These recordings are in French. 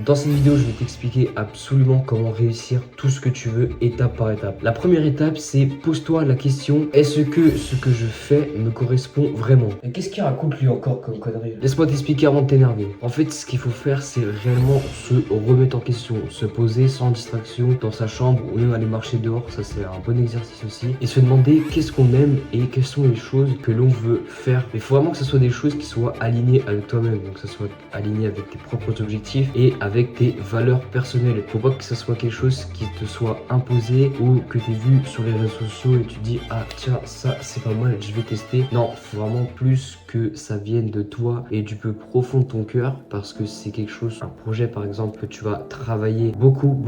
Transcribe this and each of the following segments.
Dans cette vidéo, je vais t'expliquer absolument comment réussir tout ce que tu veux étape par étape. La première étape, c'est pose-toi la question, est-ce que ce que je fais me correspond vraiment? Et qu'est-ce qu'il raconte lui encore comme connerie? Laisse-moi t'expliquer avant de t'énerver. En fait, ce qu'il faut faire, c'est réellement se remettre en question, se poser sans distraction dans sa chambre ou même aller marcher dehors, ça c'est un bon exercice aussi, et se demander qu'est-ce qu'on aime et quelles sont les choses que l'on veut faire. Il faut vraiment que ce soit des choses qui soient alignées avec toi-même, donc que ce soit aligné avec tes propres objectifs et avec tes valeurs personnelles. Faut pas que ce soit quelque chose qui te soit imposé ou que tu aies vu sur les réseaux sociaux et tu te dis ah tiens ça c'est pas mal, je vais tester. Non, faut vraiment plus que ça vienne de toi et du plus profond de ton cœur, parce que c'est quelque chose, un projet par exemple que tu vas travailler beaucoup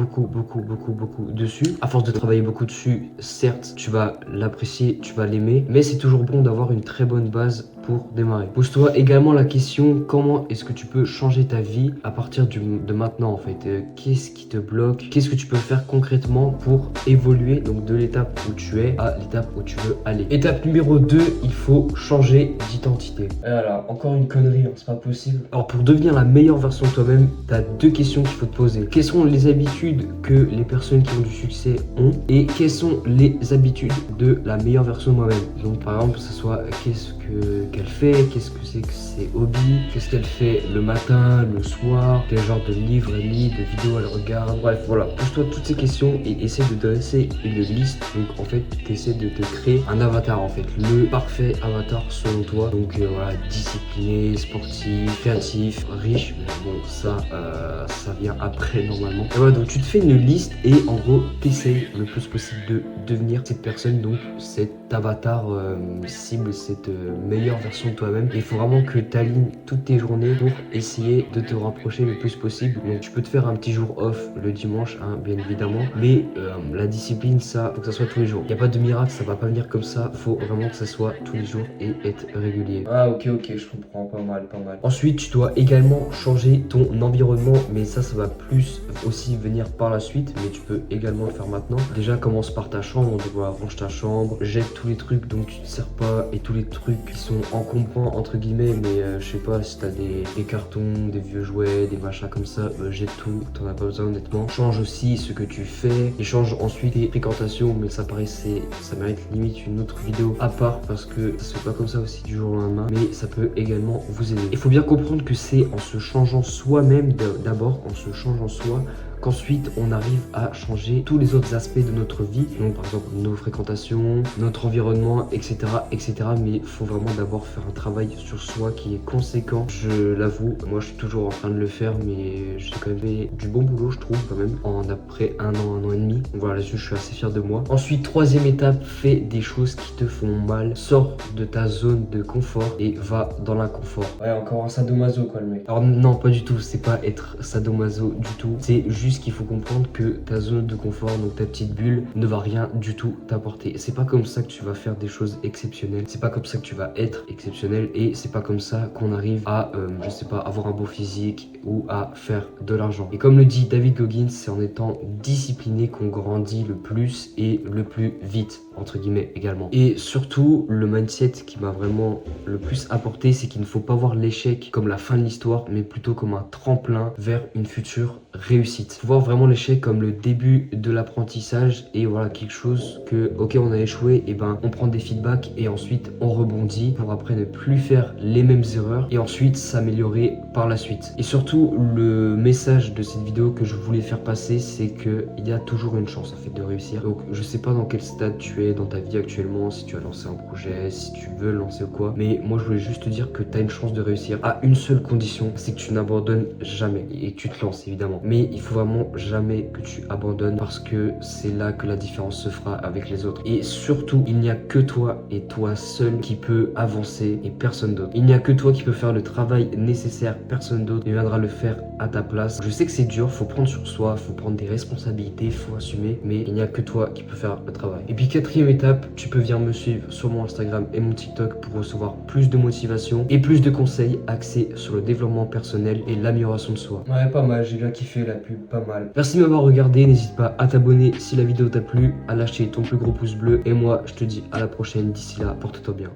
dessus. À force de travailler beaucoup dessus, certes tu vas l'apprécier, tu vas l'aimer, mais c'est toujours bon d'avoir une très bonne base pour démarrer. Pose-toi également la question, comment est-ce que tu peux changer ta vie à partir de maintenant en fait? Qu'est-ce qui te bloque? Qu'est-ce que tu peux faire concrètement pour évoluer donc de l'étape où tu es à l'étape où tu veux aller? Étape numéro 2, il faut changer d'identité. Voilà, encore une connerie, hein, c'est pas possible. Alors pour devenir la meilleure version de toi-même, tu as deux questions qu'il faut te poser. Quelles sont les habitudes que les personnes qui ont du succès ont et quelles sont les habitudes de la meilleure version de moi-même? Donc par exemple, que ce soit qu'est-ce qu'elle fait, qu'est-ce que c'est que ses hobbies, qu'est-ce qu'elle fait le matin, le soir, quel genre de livres elle lit, de vidéos elle regarde. Bref, voilà, pose-toi toutes ces questions et essaie de dresser une liste. Donc en fait, tu essaies de te créer un avatar en fait, le parfait avatar selon toi. Donc voilà, discipliné, sportif, créatif, riche. Mais bon, ça vient après normalement. Et voilà, donc tu te fais une liste et en gros, t'essayes le plus possible de devenir cette personne, donc cet avatar cible, cette meilleure version de toi-même. Il faut vraiment que tu alignes toutes tes journées pour essayer de te rapprocher le plus possible. Donc tu peux te faire un petit jour off le dimanche, hein, bien évidemment, mais la discipline, ça faut que ça soit tous les jours. Il n'y a pas de miracle, ça va pas venir comme ça. Faut vraiment que ça soit tous les jours et être régulier. Ah ok, je comprends, pas mal. Ensuite, tu dois également changer ton environnement, mais ça va plus aussi venir par la suite, mais tu peux également le faire maintenant. Déjà, commence par ta chambre, donc voilà, range ta chambre, jette tous les trucs dont tu te sers pas et tous les trucs qui sont encombrants entre guillemets, mais je sais pas, si t'as des cartons, des vieux jouets, des machins comme ça, jette tout, t'en as pas besoin honnêtement. Change aussi ce que tu fais et change ensuite tes fréquentations, mais ça ça mérite limite une autre vidéo à part parce que ça se fait pas comme ça aussi du jour au lendemain, mais ça peut également vous aider. Il faut bien comprendre que c'est en se changeant soi-même d'abord, en se changeant soi, qu'ensuite on arrive à changer tous les autres aspects de notre vie, donc par exemple nos fréquentations, notre environnement, etc. Mais il faut vraiment d'abord faire un travail sur soi qui est conséquent. Je l'avoue, moi je suis toujours en train de le faire, mais j'ai quand même fait du bon boulot je trouve quand même, en après un an et demi. Donc voilà, là-dessus je suis assez fier de moi. Ensuite, troisième étape, fais des choses qui te font mal, sors de ta zone de confort et va dans l'inconfort. Ouais, encore un sadomaso quoi le mec. Alors non, pas du tout, c'est pas être sadomaso du tout, c'est juste qu'il faut comprendre que ta zone de confort, donc ta petite bulle, ne va rien du tout t'apporter. C'est pas comme ça que tu vas faire des choses exceptionnelles, c'est pas comme ça que tu vas être exceptionnel, et c'est pas comme ça qu'on arrive à, je sais pas, avoir un beau physique ou à faire de l'argent. Et comme le dit David Goggins, c'est en étant discipliné qu'on grandit le plus et le plus vite, entre guillemets également. Et surtout, le mindset qui m'a vraiment le plus apporté, c'est qu'il ne faut pas voir l'échec comme la fin de l'histoire, mais plutôt comme un tremplin vers une future réussite. Faut voir vraiment l'échec comme le début de l'apprentissage et voilà, quelque chose que, ok, on a échoué, et ben on prend des feedbacks et ensuite on rebondit pour après ne plus faire les mêmes erreurs et ensuite s'améliorer par la suite. Et surtout, le message de cette vidéo que je voulais faire passer, c'est que il y a toujours une chance en fait de réussir. Donc je sais pas dans quel stade tu es dans ta vie actuellement, si tu as lancé un projet, si tu veux le lancer ou quoi, mais moi je voulais juste te dire que tu as une chance de réussir à une seule condition, c'est que tu n'abandonnes jamais et que tu te lances évidemment. Mais il faut vraiment jamais que tu abandonnes, parce que c'est là que la différence se fera avec les autres. Et surtout, il n'y a que toi et toi seul qui peut avancer et personne d'autre. Il n'y a que toi qui peut faire le travail nécessaire, personne d'autre ne viendra le faire à ta place. Je sais que c'est dur, faut prendre sur soi, faut prendre des responsabilités, faut assumer, mais il n'y a que toi qui peut faire le travail. Et puis quatrième étape, tu peux venir me suivre sur mon Instagram et mon TikTok pour recevoir plus de motivation et plus de conseils axés sur le développement personnel et l'amélioration de soi. Ouais, pas mal, j'ai bien kiffé la pub, pas mal. Merci de m'avoir regardé, n'hésite pas à t'abonner si la vidéo t'a plu, à lâcher ton plus gros pouce bleu, et moi je te dis à la prochaine. D'ici là, porte-toi bien.